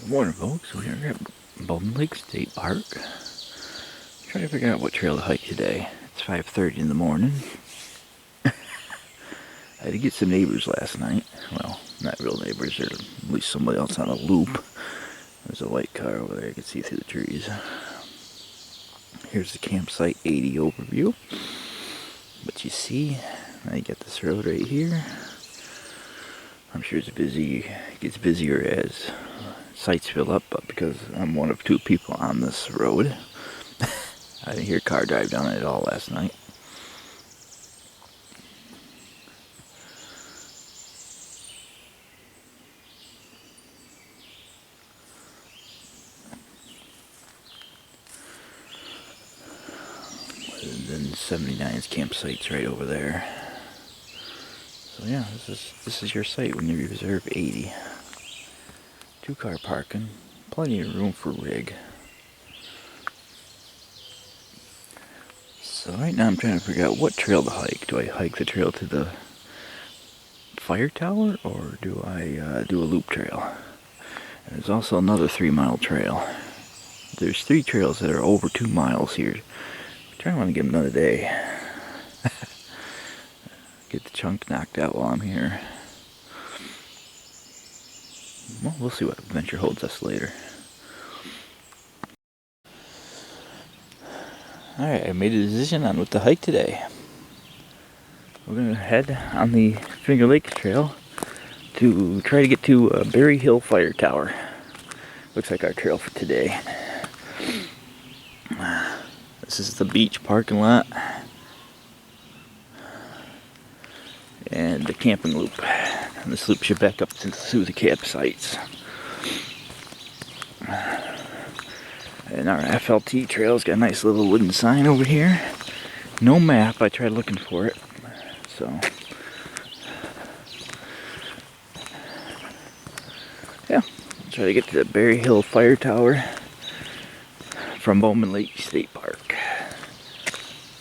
Good morning, folks. We're here at Bowlake State Park. Trying to figure out what trail to hike today. It's 5:30 in the morning. I had to get some neighbors last night. Well, not real neighbors. They're at least somebody else on a loop. There's a white car over there. You can see through the trees. Here's the campsite 80 overview. But you see, I got this road right here. I'm sure it's busy. It gets busier as sites fill up, but because I'm one of two people on this road, I didn't hear a car drive down it at all last night. And then 79's campsite's right over there. So yeah, this is your site when you reserve 80. 2-car parking, plenty of room for rig. So right now I'm trying to figure out what trail to hike. Do I hike the trail to the fire tower, or do I do a loop trail? And there's also another 3-mile trail. There's 3 trails that are over 2 miles here. I kind of want to give them another day. Get the chunk knocked out while I'm here. Well, we'll see what adventure holds us later. Alright, I made a decision on what to hike today. We're going to head on the Finger Lake Trail to try to get to Berry Hill Fire Tower. Looks like our trail for today. This is the beach parking lot and the camping loop. And this loop should back up to the campsites. And our FLT trail's got a nice little wooden sign over here. No map, I tried looking for it. So, yeah, try to get to the Berry Hill Fire Tower from Bowlake State Park.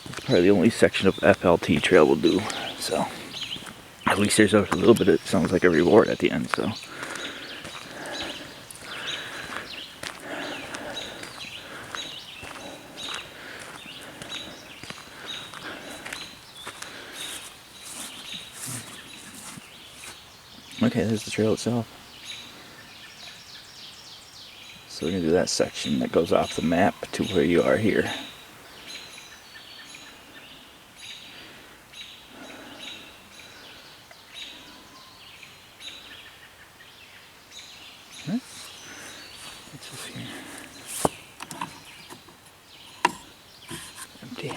It's probably the only section of FLT trail we'll do. So, at least there's a little bit, it sounds like a reward at the end, so. Okay, there's the trail itself. So we're going to do that section that goes off the map to where you are here. Huh? What's this here? Empty.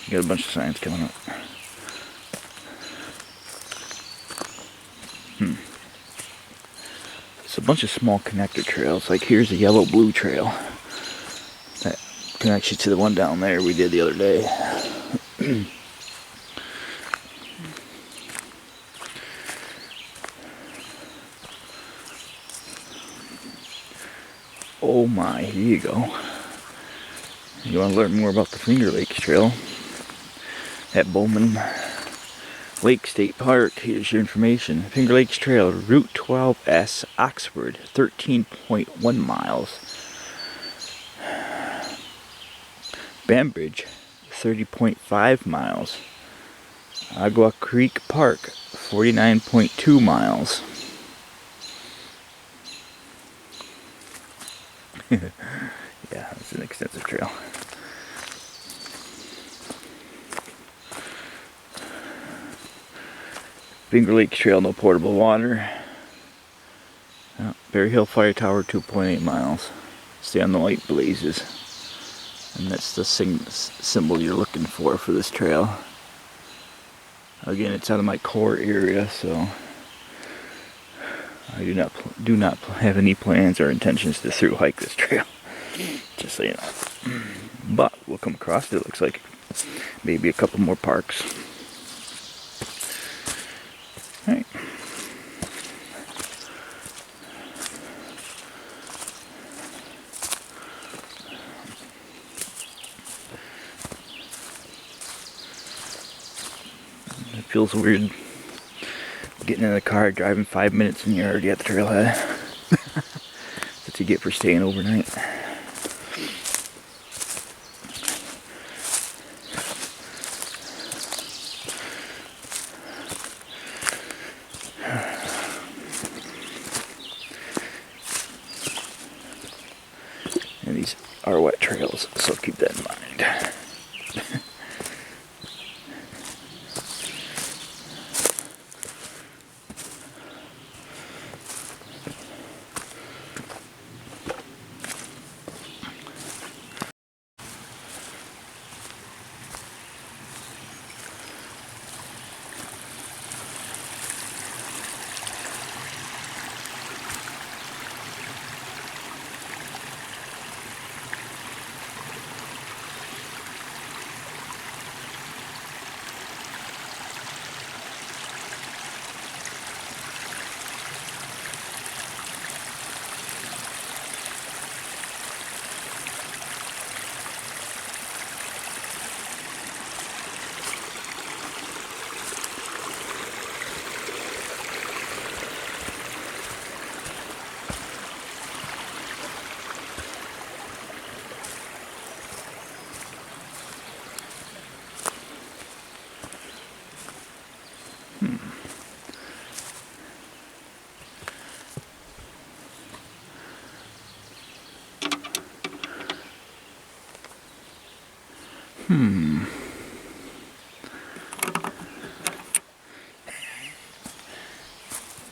You got a bunch of signs coming up. It's a bunch of small connector trails. Like here's a yellow-blue trail that connects you to the one down there we did the other day. Oh my, here you go. You want to learn more about the Finger Lakes Trail at Bowman Lake State Park? Here's your information. Finger Lakes Trail, Route 12S, Oxford, 13.1 miles. Bambridge, 30.5 miles. Agua Creek Park, 49.2 miles. Yeah, it's an extensive trail. Finger Lake Trail, no portable water. Berry Hill Fire Tower, 2.8 miles. Stay on the light blazes. And that's the symbol you're looking for this trail. Again, it's out of my core area, so I do not have any plans or intentions to through hike this trail. Just so you know. But we'll come across it. It looks like maybe a couple more parks. Alright. feels weird getting in the car, driving 5 minutes, and you're already at the trailhead. That's what you get for staying overnight. And these are wet trails, so keep that in mind.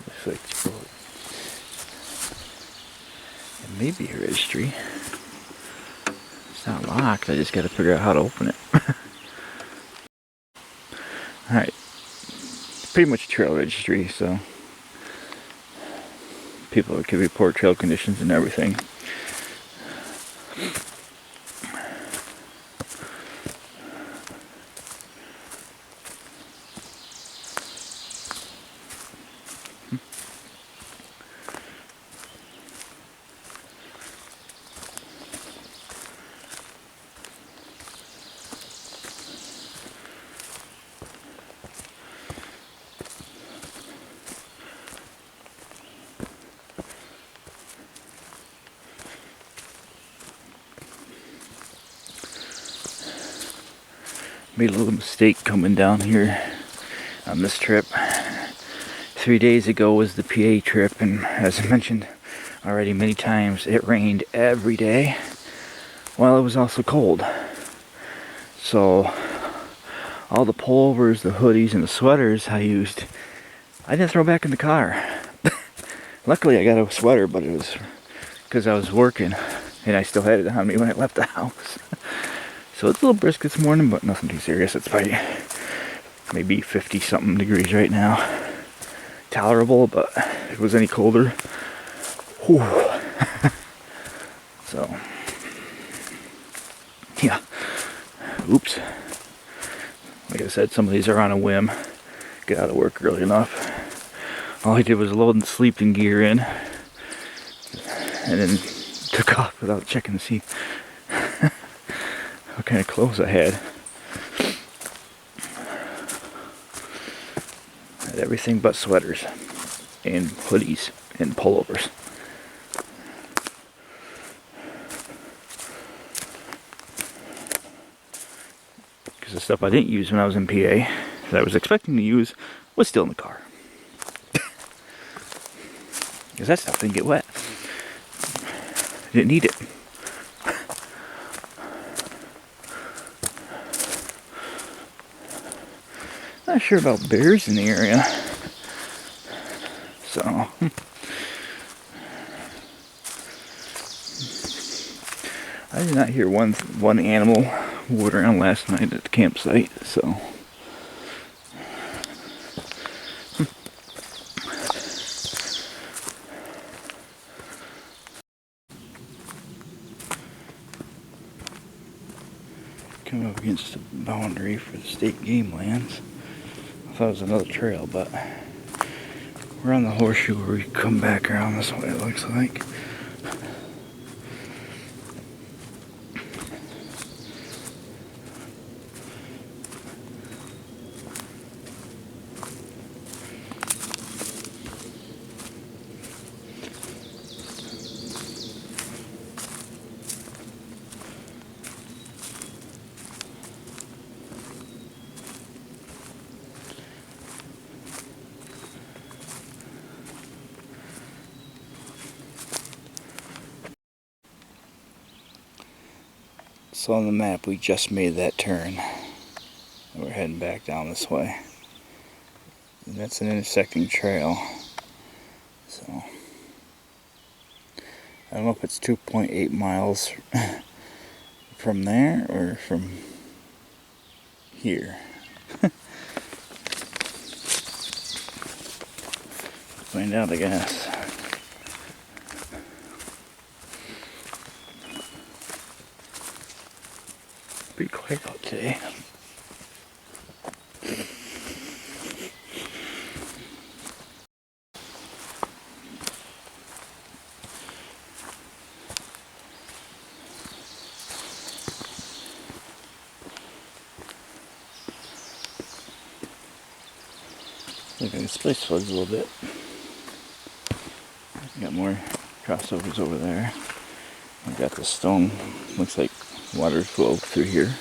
Looks like it may be a registry. It's not locked, I just gotta figure out how to open it. Alright. Pretty much a trail registry, so people can report trail conditions and everything. Made a little mistake coming down here on this trip. 3 days ago was the PA trip, and as I mentioned already many times, it rained every day while it was also cold. So all the pullovers, the hoodies, and the sweaters I used, I didn't throw back in the car. Luckily I got a sweater, but it was because I was working and I still had it on me when I left the house. So it's a little brisk this morning, but nothing too serious. It's probably maybe 50 something degrees right now. Tolerable, but if it was any colder, whew. So, yeah. Oops. Like I said, some of these are on a whim. Get out of work early enough. All I did was load the sleeping gear in, and then took off without checking to see what kind of clothes I had. I had everything but sweaters and hoodies and pullovers. Because the stuff I didn't use when I was in PA, that I was expecting to use, was still in the car. Because that stuff didn't get wet. Didn't need it. Not sure about bears in the area. So I did not hear one animal water around last night at the campsite, so come up against the boundary for the state game lands. I thought it was another trail, but we're on the horseshoe where we come back around this way, it looks like. So on the map we just made that turn. We're heading back down this way. And that's an intersecting trail. So I don't know if it's 2.8 miles from there or from here. Find out, I guess. Pretty quiet out today. Look, this place floods a little bit. Got more crossovers over there. We've got the stone. Looks like water flowed through here.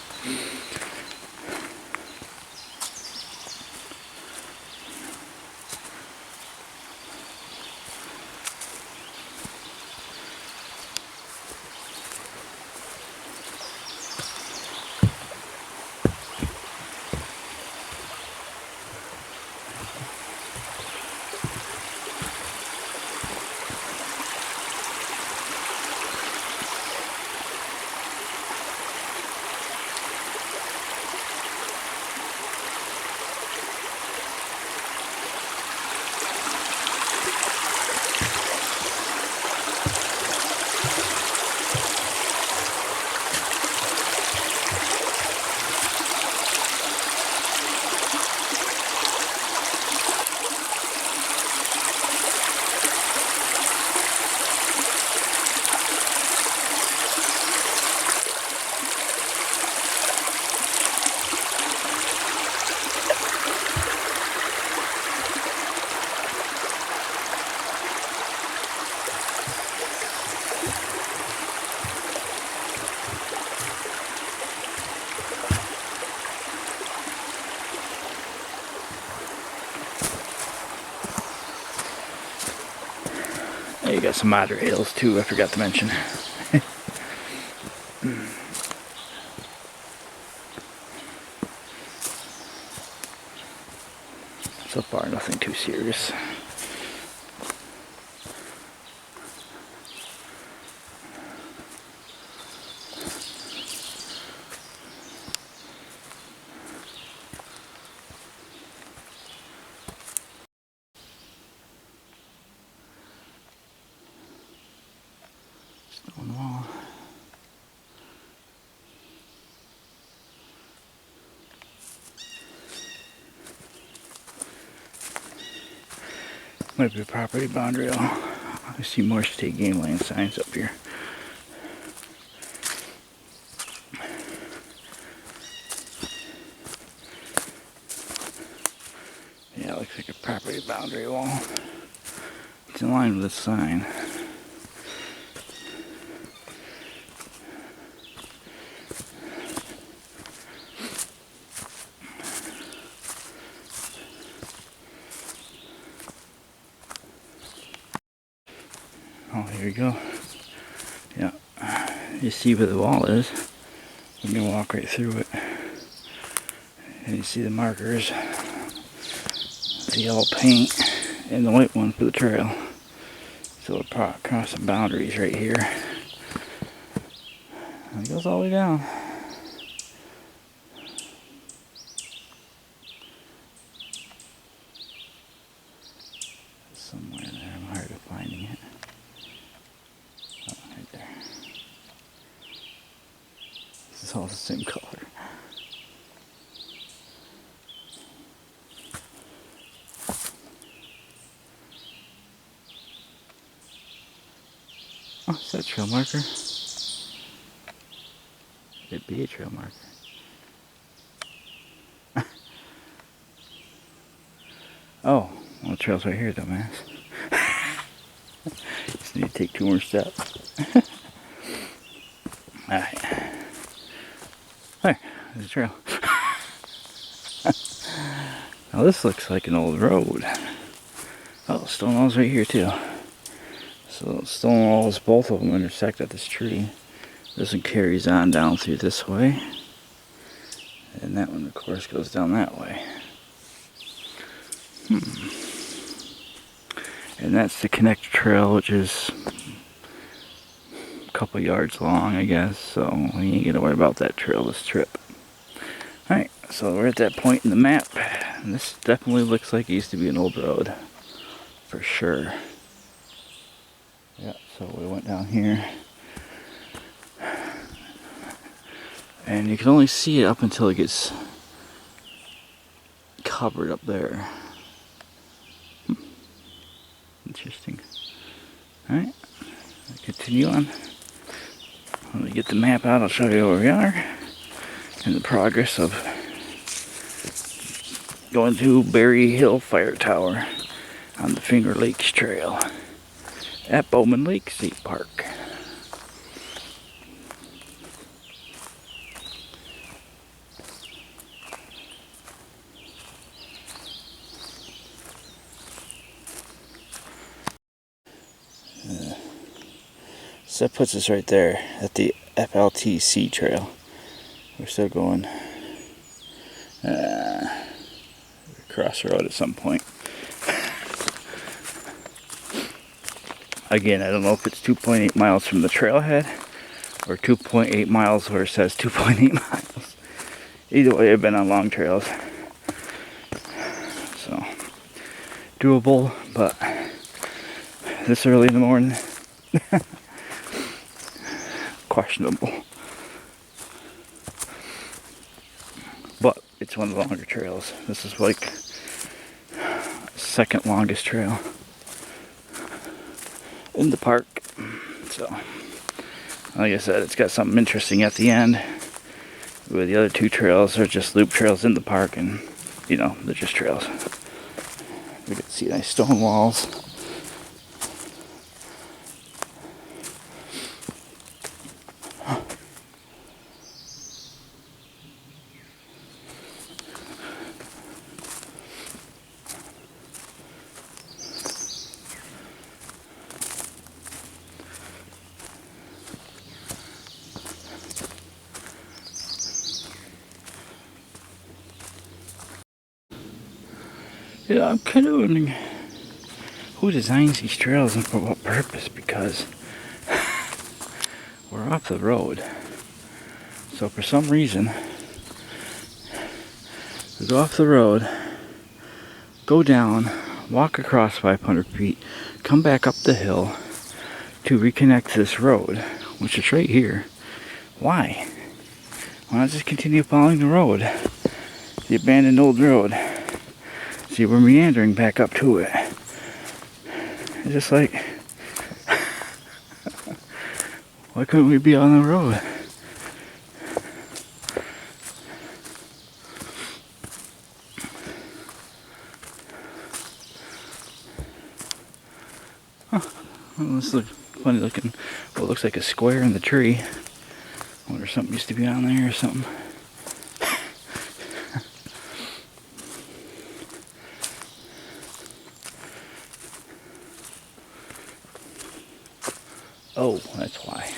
You got some otter ales too, I forgot to mention. So far, nothing too serious. Stone wall. Might be a property boundary. I see more state game land signs up here. Yeah, it looks like a property boundary wall. It's in line with this sign. Oh, here we go. Yeah, you see where the wall is. I'm gonna walk right through it. And you see the markers, the yellow paint, and the white one for the trail. So we'll cross some boundaries right here. And it goes all the way down. Somewhere there, I'm hard at finding it. Oh, right there. This is all the same color. Oh, is that a trail marker? It'd be a trail marker. Oh, well, the trail's right here, dumbass. Just need to take 2 more steps. Alright. There, there's a trail. Now this looks like an old road. Oh, stone wall's right here too. So stone walls, both of them intersect at this tree. This one carries on down through this way. And that one, of course, goes down that way. And that's the connector trail, which is a couple yards long, I guess. So we ain't gonna worry about that trail this trip. Alright, so we're at that point in the map. And this definitely looks like it used to be an old road. For sure. Yeah, so we went down here. And you can only see it up until it gets covered up there. Interesting. Alright, continue on. When we get the map out, I'll show you where we are and the progress of going to Berry Hill Fire Tower on the Finger Lakes Trail at Bowman Lake State Park. So that puts us right there at the FLTC trail. We're still going across the road at some point. Again, I don't know if it's 2.8 miles from the trailhead or 2.8 miles where it says 2.8 miles. Either way, I've been on long trails. So, doable, but this early in the morning, questionable. But it's one of the longer trails. This is like second longest trail in the park. So, like I said, it's got something interesting at the end. Where the other two trails are just loop trails in the park, and you know, they're just trails. We can see nice stone walls. Yeah, I'm kind of wondering who designs these trails and for what purpose, because we're off the road. So for some reason, we go off the road, go down, walk across 500 feet, come back up the hill to reconnect to this road, which is right here. Why? Why not just continue following the road? The abandoned old road. See, we're meandering back up to it. It's just like, why couldn't we be on the road? Huh. Well, this looks funny looking. Well, it looks like a square in the tree. I wonder if something used to be on there or something. Oh, that's why.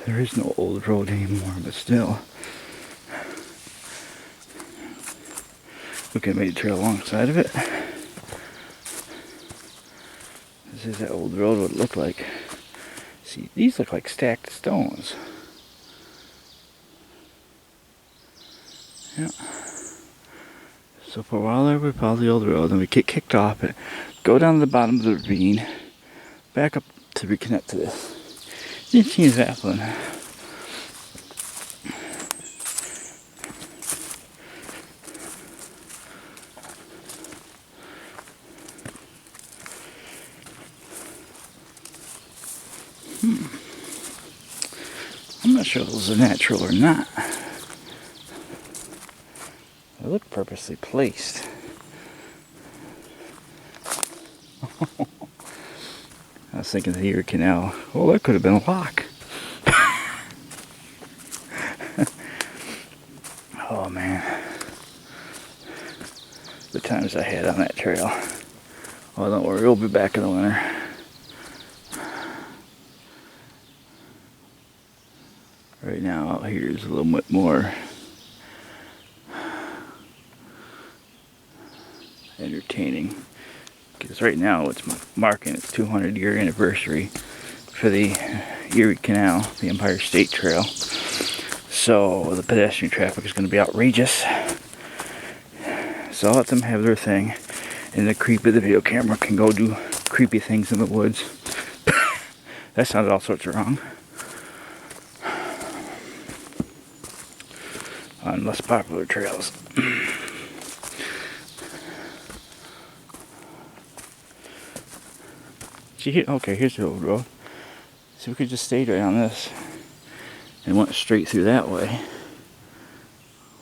There is no old road anymore, but still. We could have made a trail alongside of it. This is that old road would look like. See, these look like stacked stones. Yeah. So for a while there we followed the old road, and we get kicked off it, go down to the bottom of the ravine, back up to reconnect to this. This seems happening. I'm not sure if those are natural or not. They look purposely placed. I was thinking the Erie Canal. Well, that could have been a lock. Oh man. The times I had on that trail. Well, don't worry, we'll be back in the winter. is a little bit more entertaining, because right now it's marking its 200-year anniversary for the Erie Canal, the Empire State Trail. So the pedestrian traffic is going to be outrageous. So I'll let them have their thing, and the creep of the video camera can go do creepy things in the woods. That sounded all sorts of wrong. On less popular trails. See, okay, here's the old road. So we could just stay right on this and went straight through that way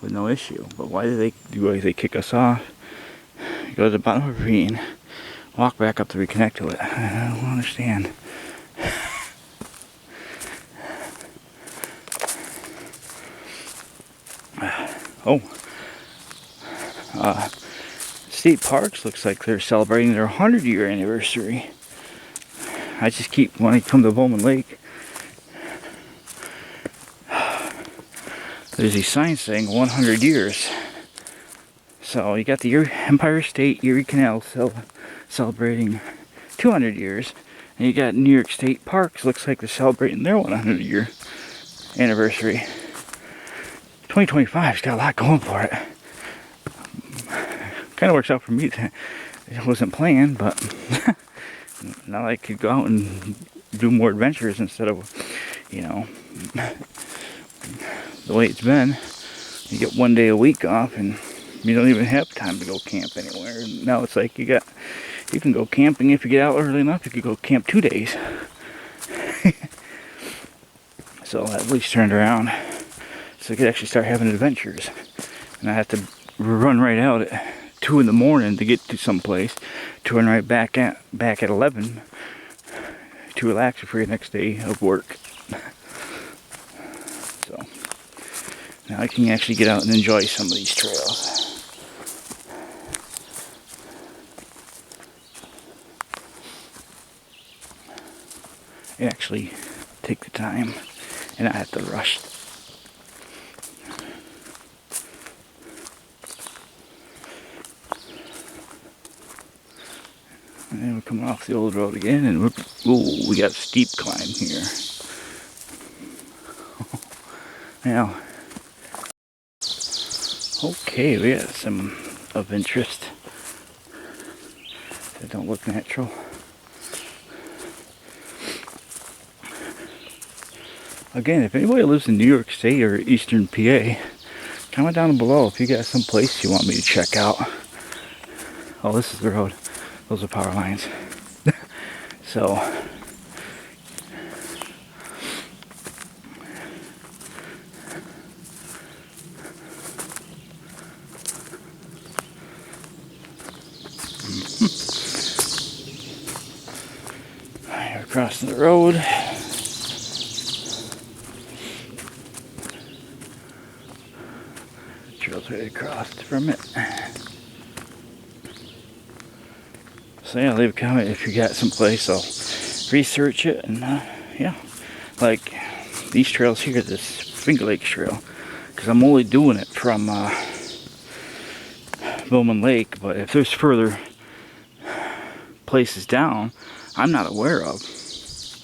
with no issue. But why do they kick us off? Go to the bottom of a ravine, walk back up to reconnect to it. I don't understand. Oh, State Parks looks like they're celebrating their 100-year anniversary. I just keep wanting to come to Bowman Lake. There's these signs saying 100 years. So you got the Empire State Erie Canal celebrating 200 years. And you got New York State Parks, looks like they're celebrating their 100-year anniversary. 2025's got a lot going for it. Kind of works out for me. It wasn't planned, but now I could go out and do more adventures instead of, you know, the way it's been. You get 1 day a week off and you don't even have time to go camp anywhere. Now it's like you can go camping if you get out early enough. You could go camp 2 days. So at least turned around. So I could actually start having adventures. And I have to run right out at 2 in the morning to get to someplace, to run right back at 11 to relax before your next day of work. So now I can actually get out and enjoy some of these trails. And actually take the time and not have to rush. And then we're coming off the old road again, and ooh, we got a steep climb here. Now, okay, we got some of interest that don't look natural. Again, if anybody lives in New York State or Eastern PA, comment down below if you got some place you want me to check out. Oh, this is the road. Those are power lines. So, we're crossing the road. Trail's right across from it. So yeah, leave a comment if you got some place. I'll research it, and yeah, like these trails here, this Finger Lakes Trail, because I'm only doing it from Bowman Lake, but if there's further places down I'm not aware of,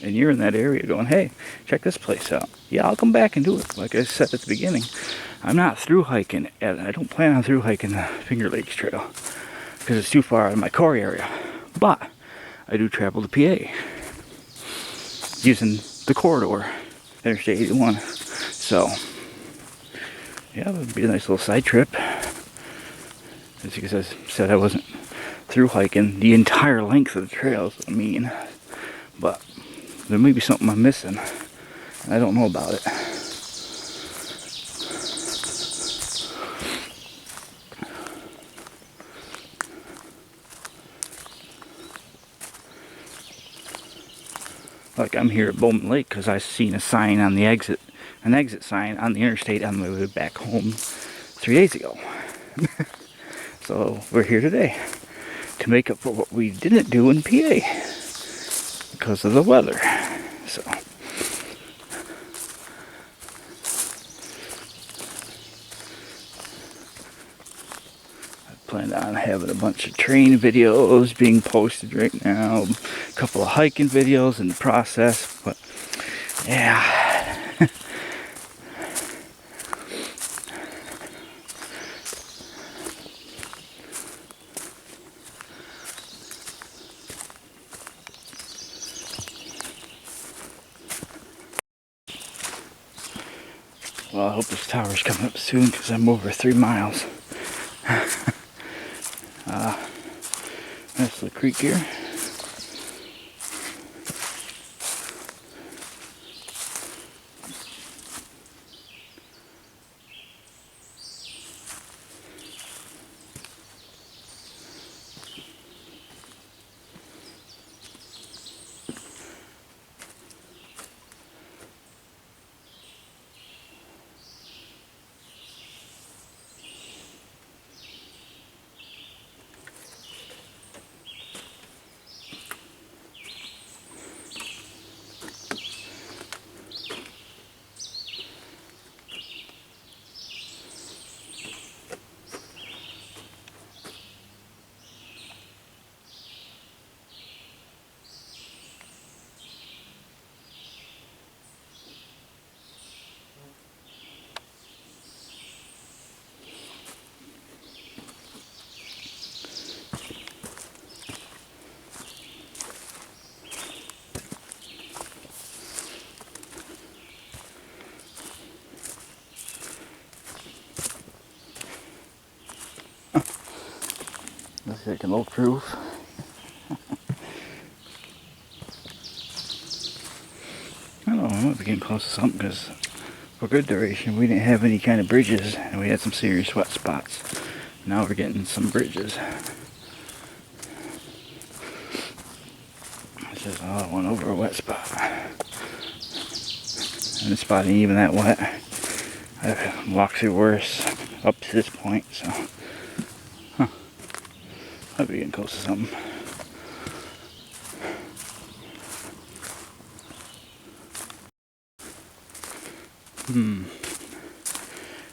and you're in that area going, hey, check this place out, yeah, I'll come back and do it. Like I said at the beginning, I'm not through hiking, and I don't plan on through hiking the Finger Lakes Trail because it's too far out of my core area. But I do travel to PA using the corridor, Interstate 81. So yeah, it would be a nice little side trip. As you guys said, I wasn't through hiking the entire length of the trails, but there may be something I'm missing, and I don't know about it. Like I'm here at Bowman Lake because I seen a sign on the exit, an exit sign on the interstate on my way back home 3 days ago. So we're here today to make up for what we didn't do in PA because of the weather. So Plan on having a bunch of training videos being posted right now. A couple of hiking videos in the process, but yeah. Well, I hope this tower's coming up soon because I'm over 3 miles. That's the creek here. Looks like an oak roof. I don't know, I might be getting close to something because for good duration we didn't have any kind of bridges and we had some serious wet spots. Now we're getting some bridges. This is one over a wet spot. And this spot ain't even that wet. I've walked through worse up to this point, so I'll be getting close to something.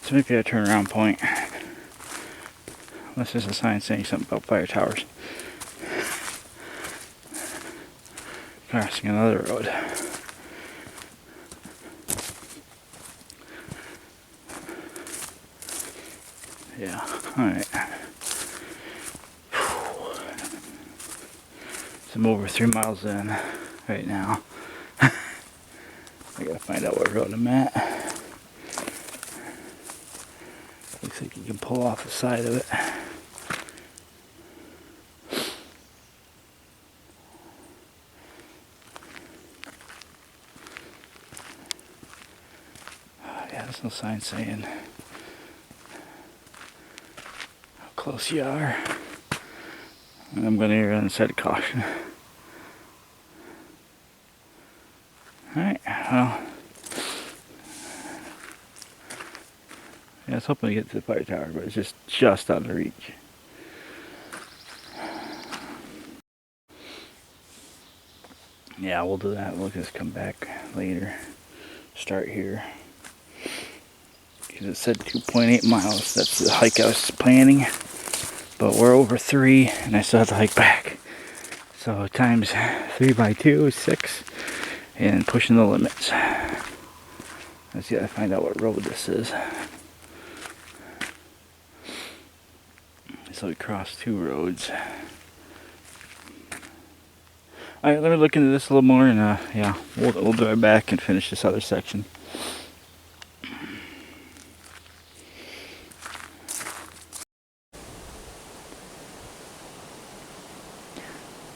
So maybe a turnaround point. Unless there's a sign saying something about fire towers. Crossing another road. Yeah, alright. So I'm over 3 miles in right now. I gotta find out what road I'm at. Looks like you can pull off the side of it. Yeah, there's no sign saying how close you are. And I'm going to err on the side of caution. Alright, well. Yeah, I was hoping to get to the fire tower, but it's just out of reach. Yeah, we'll do that. We'll just come back later. Start here. Because it said 2.8 miles. That's the hike I was planning. But we're over 3, and I still have to hike back. So times 3 by 2 is 6. And pushing the limits. Let's see if I find out what road this is. So we crossed 2 roads. Alright, let me look into this a little more and yeah, we'll be right back and finish this other section.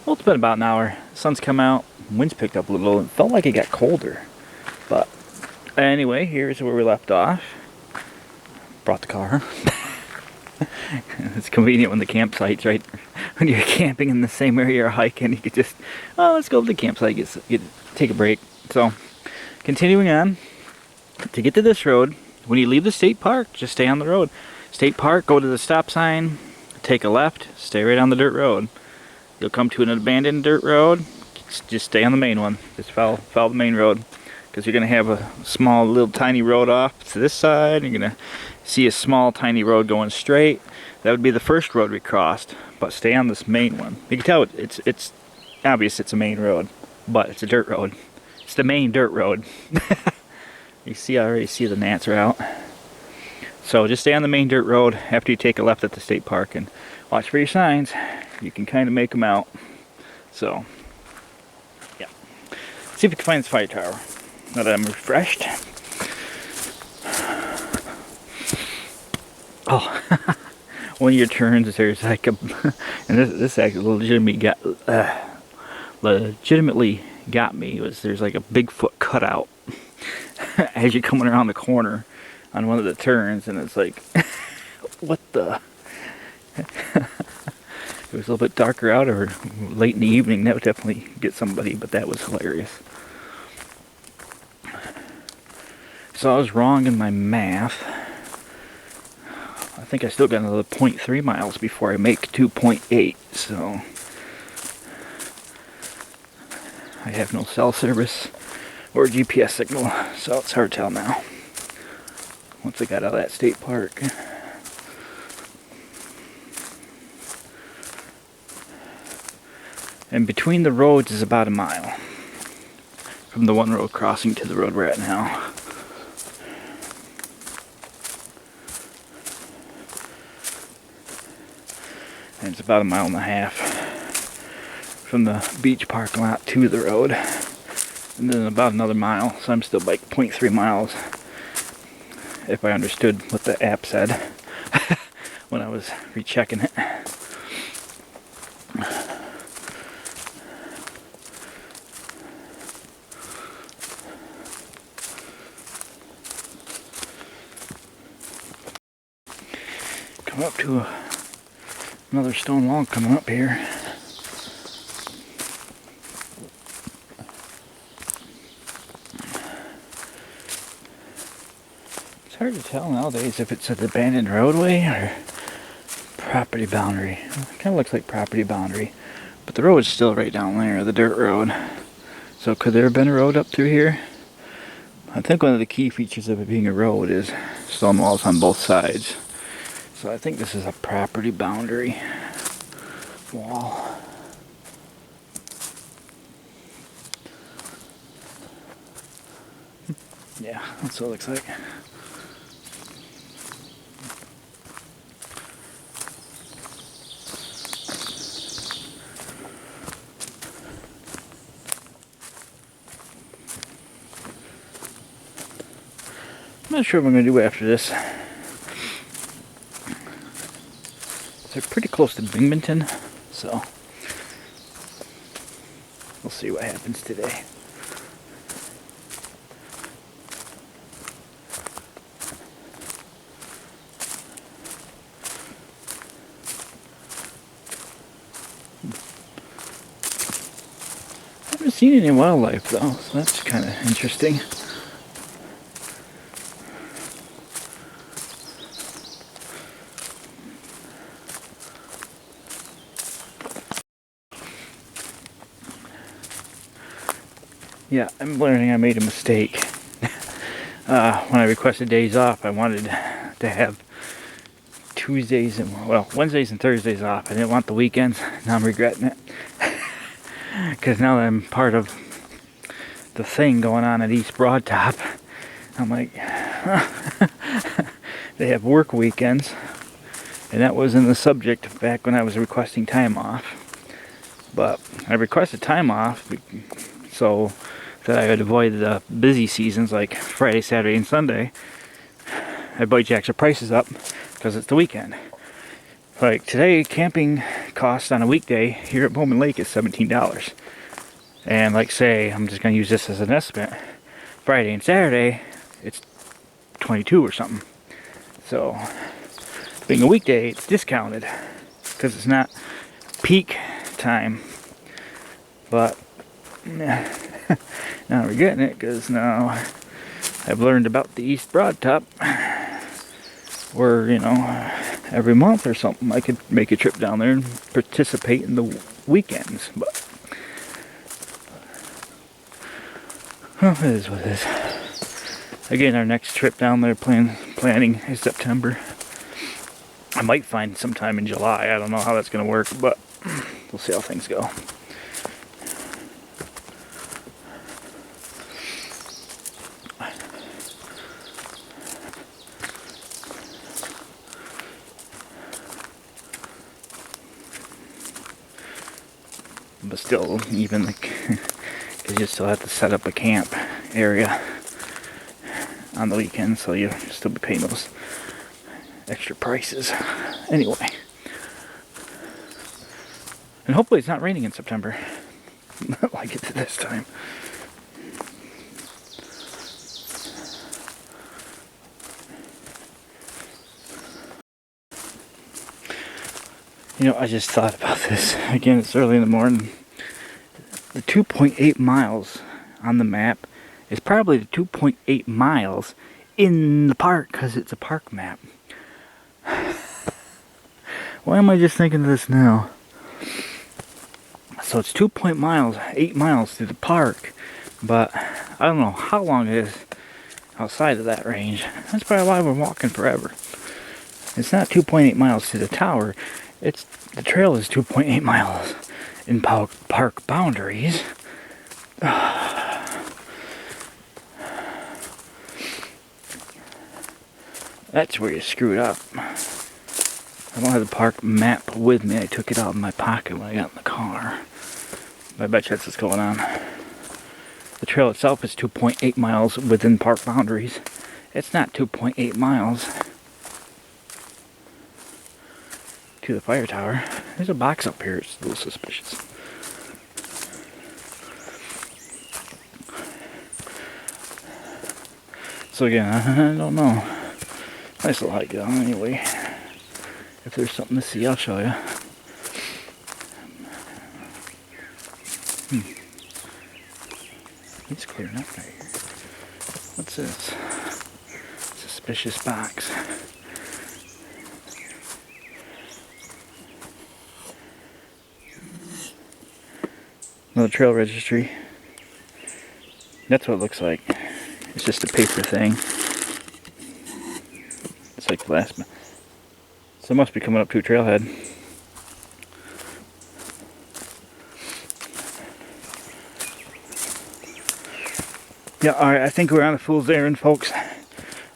Well, it's been about an hour. The sun's come out, wind's picked up a little, it felt like it got colder. But anyway, here's where we left off. Brought the car. It's convenient when the campsite's right when you're camping in the same area you're hiking. You could just, oh, let's go to the campsite, take a break. So, continuing on, to get to this road, when you leave the state park, just stay on the road. State park, go to the stop sign, take a left, stay right on the dirt road. You'll come to an abandoned dirt road, just stay on the main one. Just follow the main road. because you're going to have a small little tiny road off to this side. You're going to see a small tiny road going straight. That would be the first road we crossed, but stay on this main one. You can tell it's obvious it's a main road, but it's a dirt road. It's the main dirt road. You see, I already see the gnats are out. So just stay on the main dirt road after you take a left at the state park and watch for your signs. You can kind of make them out. So, yeah. See if we can find this fire tower. Now that I'm refreshed. Oh, one of your turns, there's like a, and this actually legitimately got me, was there's like a Bigfoot cutout as you're coming around the corner on one of the turns, and it's like, what the? If it was a little bit darker out or late in the evening, that would definitely get somebody, but that was hilarious. So I was wrong in my math. I think I still got another 0.3 miles before I make 2.8, so I have no cell service or GPS signal, so it's hard to tell now once I got out of that state park. And between the roads is about a mile from the one road crossing to the road we're at now. And it's about a mile and a half from the beach parking lot to the road. And then about another mile, so I'm still like 0.3 miles if I understood what the app said when I was rechecking it. Come up to another stone wall coming up here. It's hard to tell nowadays if it's an abandoned roadway or property boundary. It kind of looks like property boundary, but the road is still right down there, the dirt road. So could there have been a road up through here? I think one of the key features of it being a road is stone walls on both sides. So I think this is a property boundary wall. Yeah, that's what it looks like. I'm not sure what I'm going to do after this. They're pretty close to Binghamton, so we'll see what happens today. I haven't seen any wildlife though, so that's kind of interesting. Yeah, I'm learning I made a mistake. When I requested days off, I wanted to have Tuesdays and, well, Wednesdays and Thursdays off. I didn't want the weekends. Now I'm regretting it. Because now that I'm part of the thing going on at East Broad Top, I'm like, they have work weekends. And that wasn't the subject back when I was requesting time off. But I requested time off so that I would avoid the busy seasons like Friday, Saturday, and Sunday. Everybody jacks their prices up because it's the weekend. Like today, camping cost on a weekday here at Bowman Lake is $17. And like say, I'm just going to use this as an estimate, Friday and Saturday, it's $22 or something. So, being a weekday, it's discounted because it's not peak time. But, now we're getting it because now I've learned about the East Broad Top where, you know, every month or something I could make a trip down there and participate in the weekends. But Well, it is what it is. Again, our next trip down there planning is September. I might find sometime in July. I don't know how that's going to work, but we'll see how things go. But still, even like, because you still have to set up a camp area on the weekend, so you still be paying those extra prices. Anyway, and hopefully it's not raining in September like it's this time. You know, I just thought about this. Again, it's early in the morning. The 2.8 miles on the map is probably the 2.8 miles in the park, because it's a park map. Why am I just thinking of this now? So it's 8 miles through the park, but I don't know how long it is outside of that range. That's probably why we're walking forever. It's not 2.8 miles to the tower. The trail is 2.8 miles in park boundaries. That's where you screwed up. I don't have the park map with me. I took it out of my pocket when I got in the car. I bet you that's what's going on. The trail itself is 2.8 miles within park boundaries. It's not 2.8 miles to the fire tower. There's a box up here. It's a little suspicious. So again, I don't know. Nice little hike down anyway. If there's something to see, I'll show you. It's clearing up right here. What's this? Suspicious box. Another trail registry. That's what it looks like. It's just a paper thing. It's like last. So it must be coming up to a trailhead. Yeah, alright, I think we're on a fool's errand, folks. I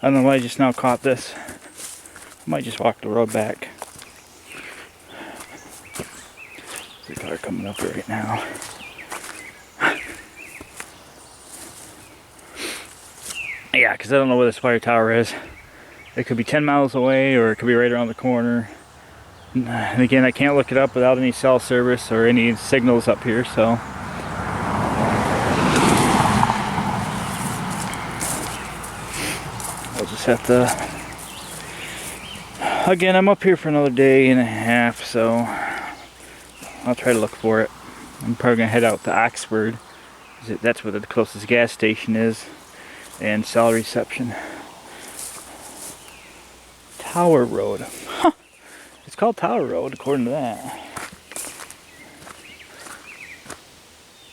don't know why I just now caught this. I might just walk the road back. There's a car coming up right now. Yeah, because I don't know where this fire tower is. It could be 10 miles away, or it could be right around the corner. And again, I can't look it up without any cell service or any signals up here, so. I'll just have to. Again, I'm up here for another day and a half, so I'll try to look for it. I'm probably going to head out to Oxford. That's where the closest gas station is. And cell reception. Tower Road. Huh. It's called Tower Road according to that.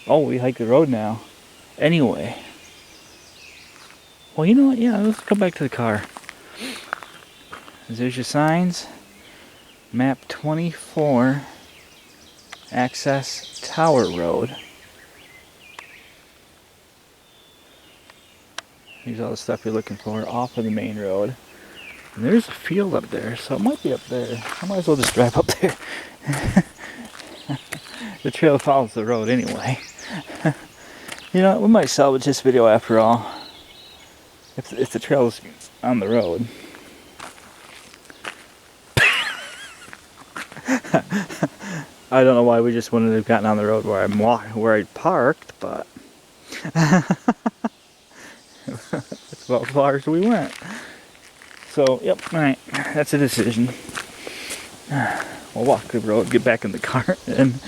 Oh, we hike the road now. Anyway. Well, you know what? Yeah, let's go back to the car. There's your signs. Map 24. Access Tower Road. Here's all the stuff you're looking for off of the main road. And there's a field up there, so it might be up there. I might as well just drive up there. The trail follows the road anyway. You know, we might salvage this video after all. If the trail's on the road. I don't know why we just wouldn't have gotten on the road where I parked, but that's about as far as we went. So, yep, alright, that's a decision. We'll walk the road, get back in the car, and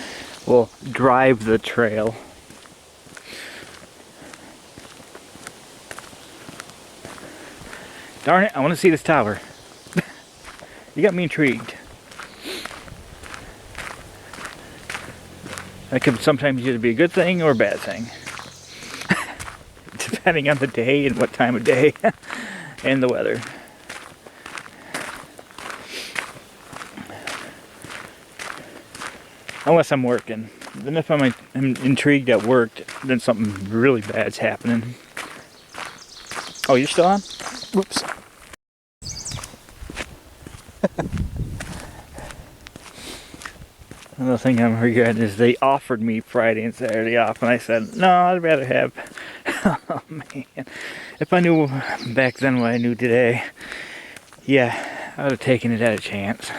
we'll drive the trail. Darn it, I want to see this tower. You got me intrigued. That could sometimes either be a good thing or a bad thing. depending on the day and what time of day and the weather. Unless I'm working. Then if I'm intrigued at work, then something really bad's happening. Oh, you're still on? Whoops. Another thing I'm regretting is they offered me Friday and Saturday off, and I said, no, I'd rather have... Oh, man. If I knew back then what I knew today, yeah, I would have taken it at a chance.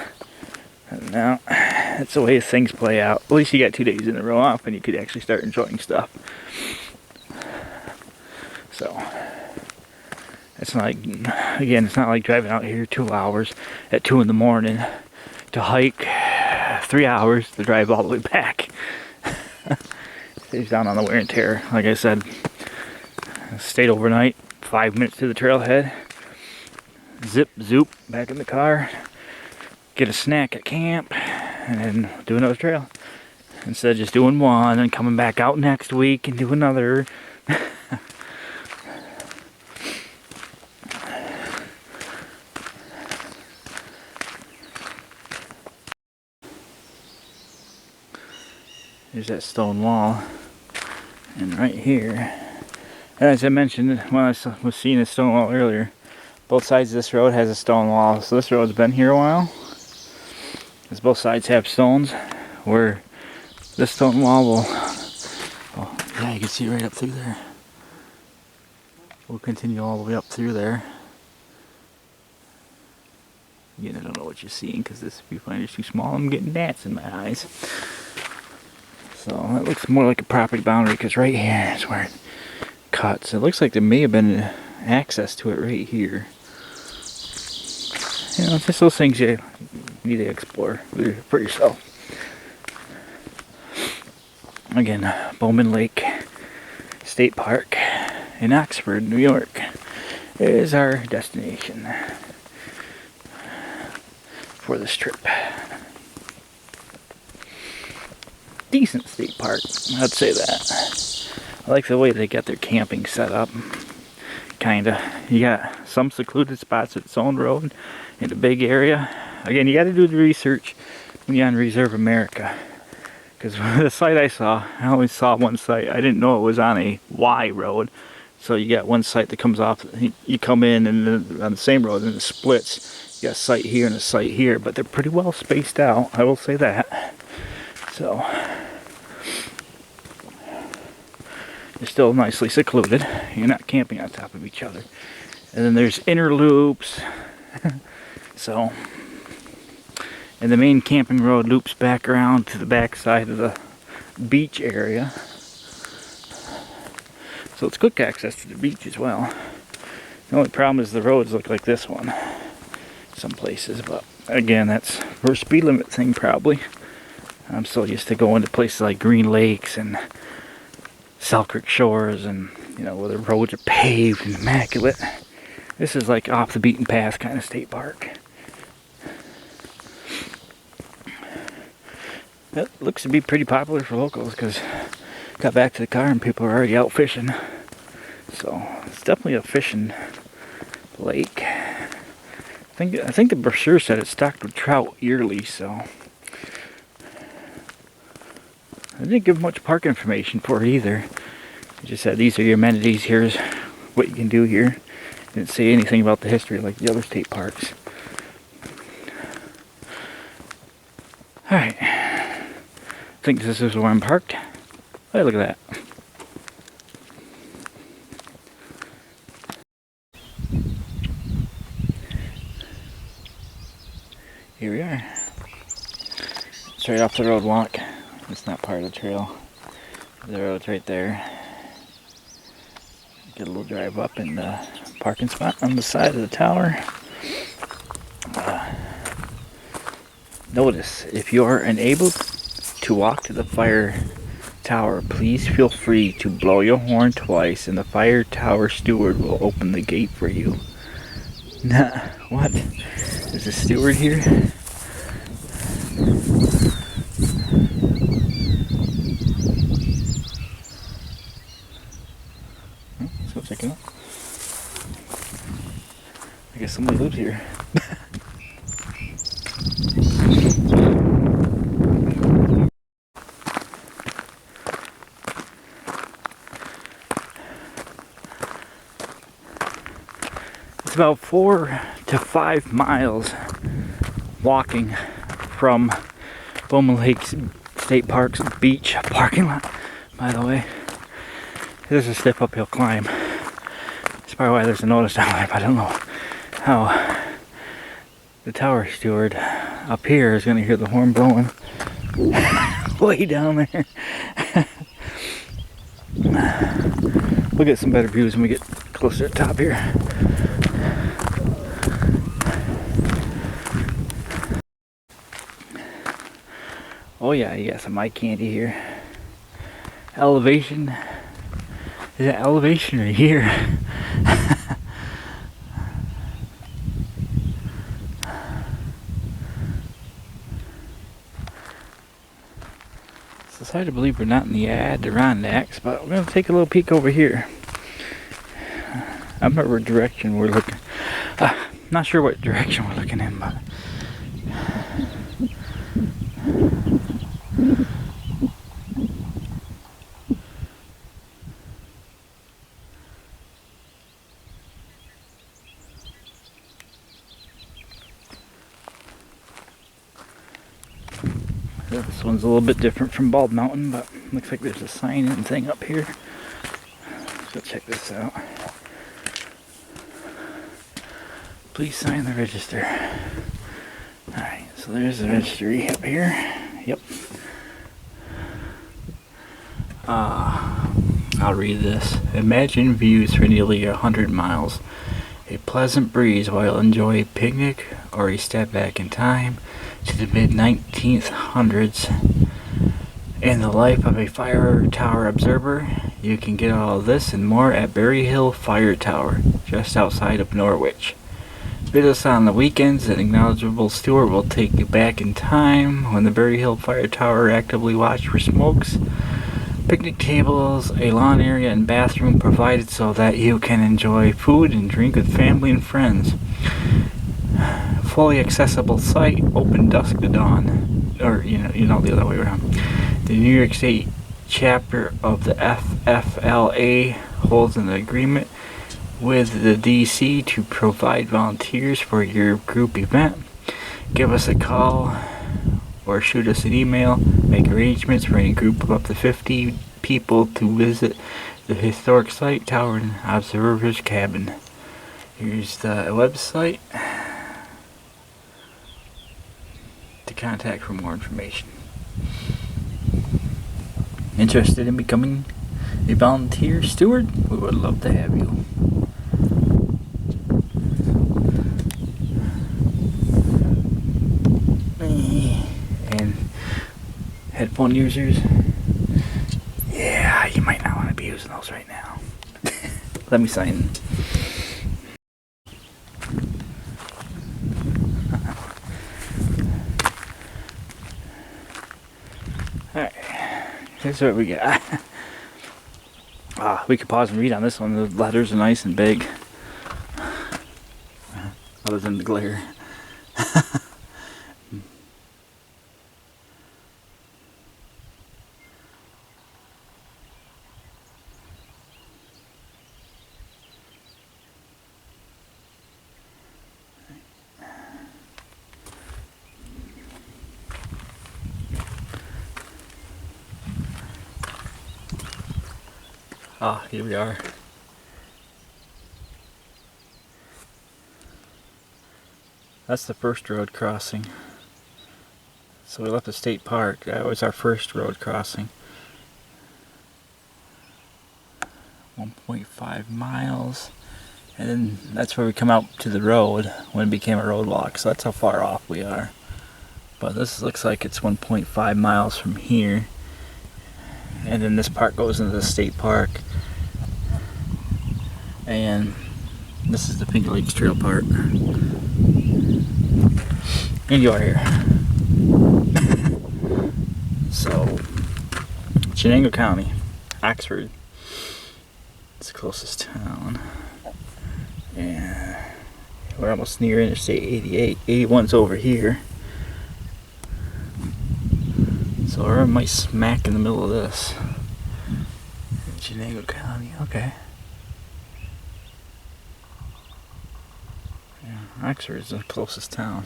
No, that's the way things play out. At least you got 2 days in a row off and you could actually start enjoying stuff. So, it's not like, again, it's not like driving out here 2 hours at 2 in the morning to hike 3 hours to drive all the way back. Stays down on the wear and tear. Like I said, I stayed overnight, 5 minutes to the trailhead, zip, zoop, back in the car, get a snack at camp, and then do another trail. Instead of just doing one and coming back out next week and do another. There's that stone wall. And right here, as I mentioned when I was seeing the stone wall earlier, both sides of this road has a stone wall. So this road's been here a while. Because both sides have stones, where this stone wall will, oh yeah, you can see right up through there. We'll continue all the way up through there. Again, I don't know what you're seeing because this viewfinder's too small. I'm getting gnats in my eyes. So that looks more like a property boundary because right here is where it cuts. It looks like there may have been access to it right here. You know, just those things you need to explore for yourself. Again, Bowman Lake State Park in Oxford, New York is our destination for this trip. Decent state park, I'd say that. I like the way they got their camping set up. Kinda. You got some secluded spots at its own road in a big area. Again, you got to do the research when you're on Reserve America. Because the site I saw, I only saw one site. I didn't know it was on a Y road. So you got one site that comes off, you come in and then on the same road and it splits. You got a site here and a site here, but they're pretty well spaced out, I will say that. So, you're still nicely secluded. You're not camping on top of each other. And then there's inner loops. So, and the main camping road loops back around to the back side of the beach area. So it's quick access to the beach as well. The only problem is the roads look like this one some places, but again, that's for a speed limit thing probably. I'm so used to going to places like Green Lakes and Selkirk Shores and, you know, where the roads are paved and immaculate. This is like off the beaten path kind of state park. It looks to be pretty popular for locals because got back to the car and people are already out fishing. So it's definitely a fishing lake. I think the brochure said it's stocked with trout yearly, so I didn't give much park information for it either. It just said these are your amenities, here's what you can do here. Didn't say anything about the history like the other state parks. Alright. I think this is where I'm parked. Hey, look at that. Here we are. It's right off the road walk. It's not part of the trail. The road's right there. Get a little drive up in the parking spot on the side of the tower. Notice, if you are unable to walk to the fire tower, please feel free to blow your horn twice and the fire tower steward will open the gate for you. Nah, what? There's a steward here? So looks like It's about 4 to 5 miles walking from Bowlake State Park's beach parking lot, by the way. There's a stiff uphill climb. That's probably why there's a notice down there, but I don't know how the tower steward up here is going to hear the horn blowing way down there. We'll get some better views when we get closer to the top here. Oh yeah, you got some eye candy here. Elevation. Is that elevation right here? It's hard to believe we're not in the Adirondacks, but we're going to take a little peek over here. I don't remember what direction we're looking. Not sure what direction we're looking in, but this one's a little bit different from Bald Mountain, but looks like there's a sign-in thing up here. Let's go check this out. Please sign the register. Alright, so there's the registry up here. Yep. I'll read this. Imagine views for nearly 100 miles. A pleasant breeze while enjoy a picnic or a step back in time to the mid-1900s in the life of a fire tower observer. You can get all of this and more at Berry Hill Fire Tower, just outside of Norwich. Visit us on the weekends. An acknowledgeable steward will take you back in time when the Berry Hill Fire Tower actively watched for smokes. Picnic tables, a lawn area, and bathroom provided so that you can enjoy food and drink with family and friends. Fully accessible site, open dusk to dawn. Or, you know the other way around. The New York State chapter of the FFLA holds an agreement with the DC to provide volunteers for your group event. Give us a call or shoot us an email. Make arrangements for any group of up to 50 people to visit the historic site, tower, and observer's cabin. Here's the website to contact for more information. Interested in becoming a volunteer steward? We would love to have you. And headphone users, yeah, you might not want to be using those right now. Let me sign. Alright, here's what we got. We could pause and read on this one. The letters are nice and big. Other than the glare. Here we are. That's the first road crossing. So we left the state park. That was our first road crossing. 1.5 miles. And then that's where we come out to the road when it became a road walk. So that's how far off we are. But this looks like it's 1.5 miles from here. And then this part goes into the state park. And this is the Finger Lakes Trail part. And you are here. So, Chenango County, Oxford. It's the closest town. And We're almost near Interstate 88. 81's over here. So we're right smack in the middle of this. Chenango County, okay. Yeah, Oxford's the closest town.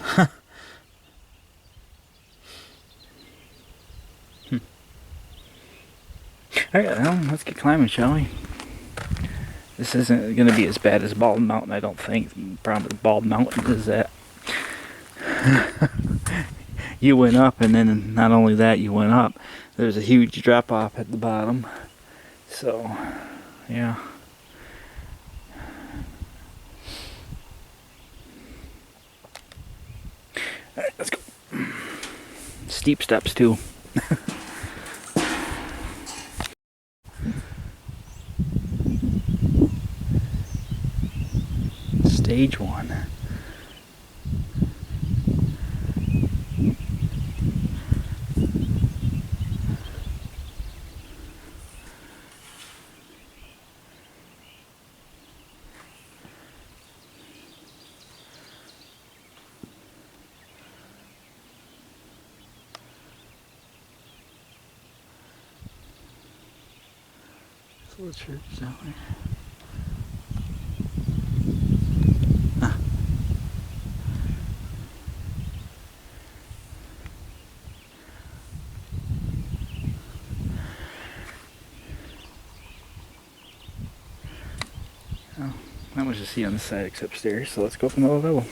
Alright, well, let's get climbing, shall we? This isn't going to be as bad as Bald Mountain, I don't think. The problem with Bald Mountain is that you went up, and then not only that, you went up. There's a huge drop off at the bottom. So, yeah. Alright, let's go. Steep steps, too. Stage 1. Little church down there. Oh, not much to see on the side except stairs, so let's go up another level.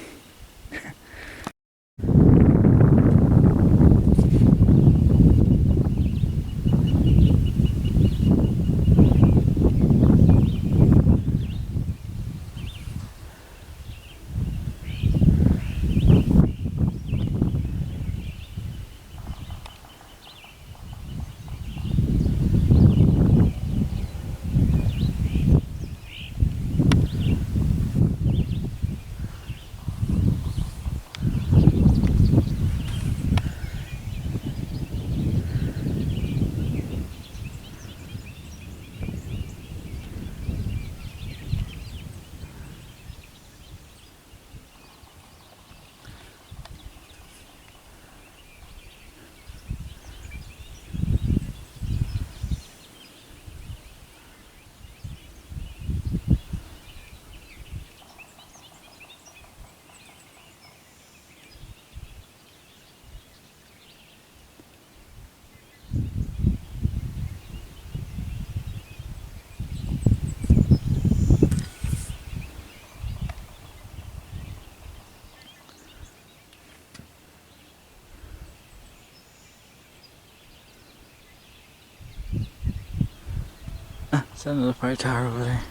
Is that another fire tower over there?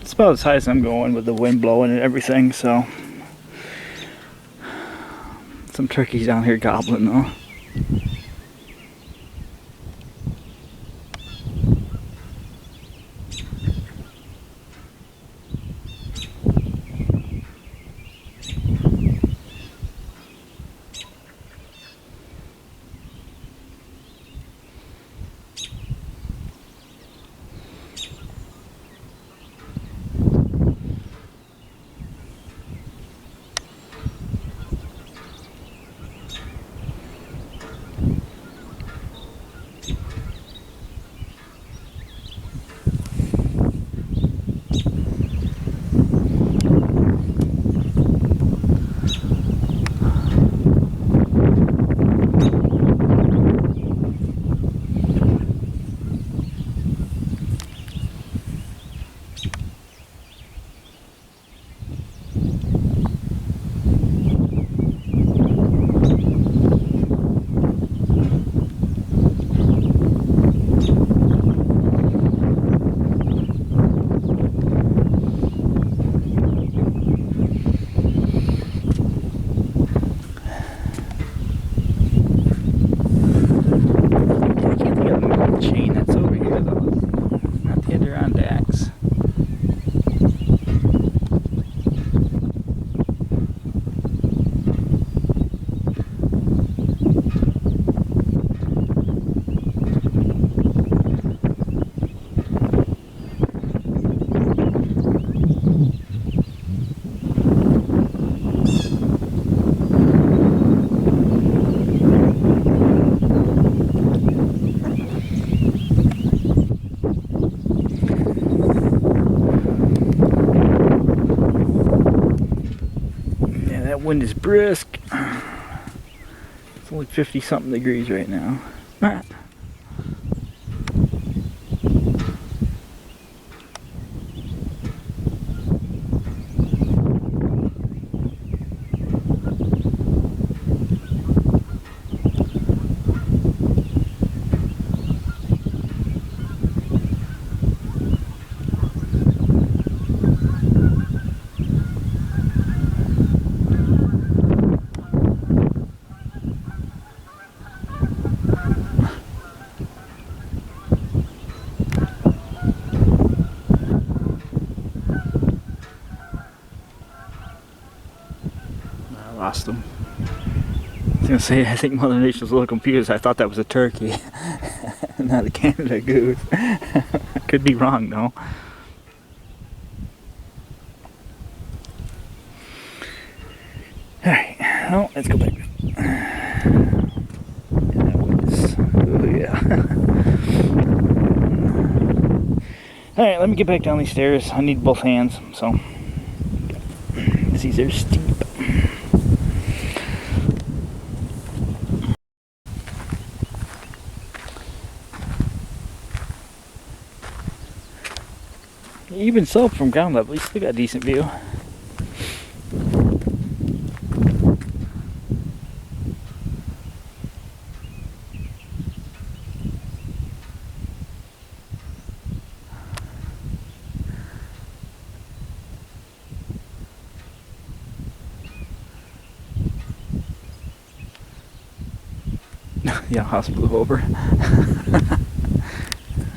It's about as high as I'm going with the wind blowing and everything, so. Some turkeys down here gobbling though. Wind is brisk. It's only 50 something degrees right now. Lost them. I was gonna say, I think Mother Nature was a little confused. I thought that was a turkey, not a Canada goose. I could be wrong though. Alright, well, let's go back. Oh yeah. Alright, let me get back down these stairs. I need both hands, so. These are steep. Even so, from ground level, you still got a decent view. Yeah, house blew over.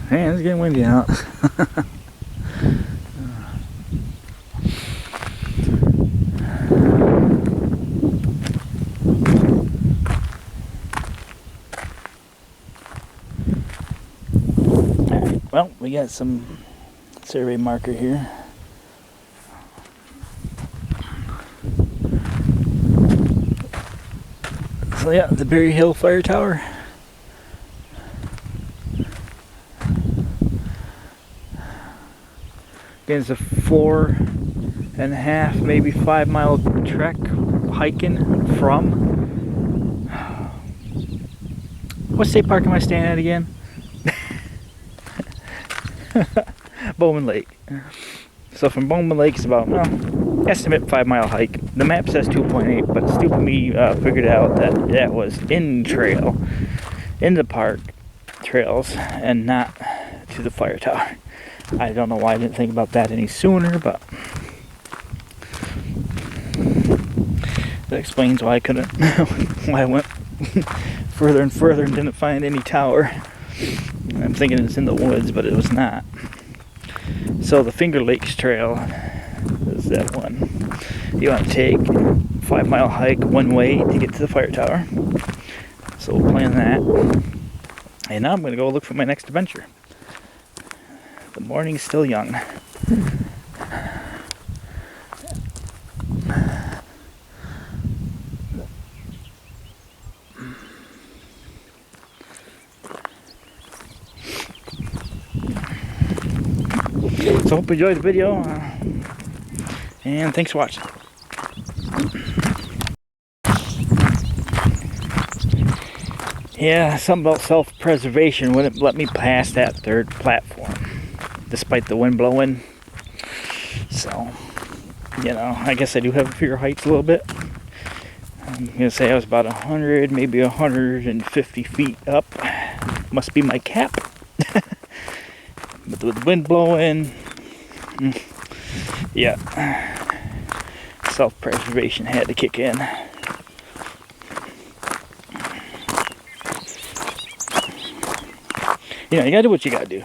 Man, it's getting windy out. Alright, well, we got some survey marker here. So yeah, the Berry Hill Fire Tower. Again, it's a 4.5, maybe 5 mile trek hiking from. What state park am I staying at again? Bowman Lake. So from Bowman Lake, it's about, well, estimate 5 mile hike. The map says 2.8, but stupid me figured out that that was in trail, in the park trails, and not to the fire tower. I don't know why I didn't think about that any sooner, but that explains why I couldn't, why I went further and further and didn't find any tower. I'm thinking it's in the woods, but it was not. So the Finger Lakes Trail is that one. You want to take 5 mile hike one way to get to the fire tower. So we'll plan that. And now I'm going to go look for my next adventure. The morning's still young. So hope you enjoyed the video, and thanks for watching. Yeah, something about self-preservation wouldn't let me pass that third platform, despite the wind blowing. So, you know, I guess I do have fear of heights a little bit. I'm gonna say I was about 100, maybe 150 feet up. Must be my cap. But with the wind blowing, yeah, self-preservation had to kick in. You know, you gotta do what you gotta do.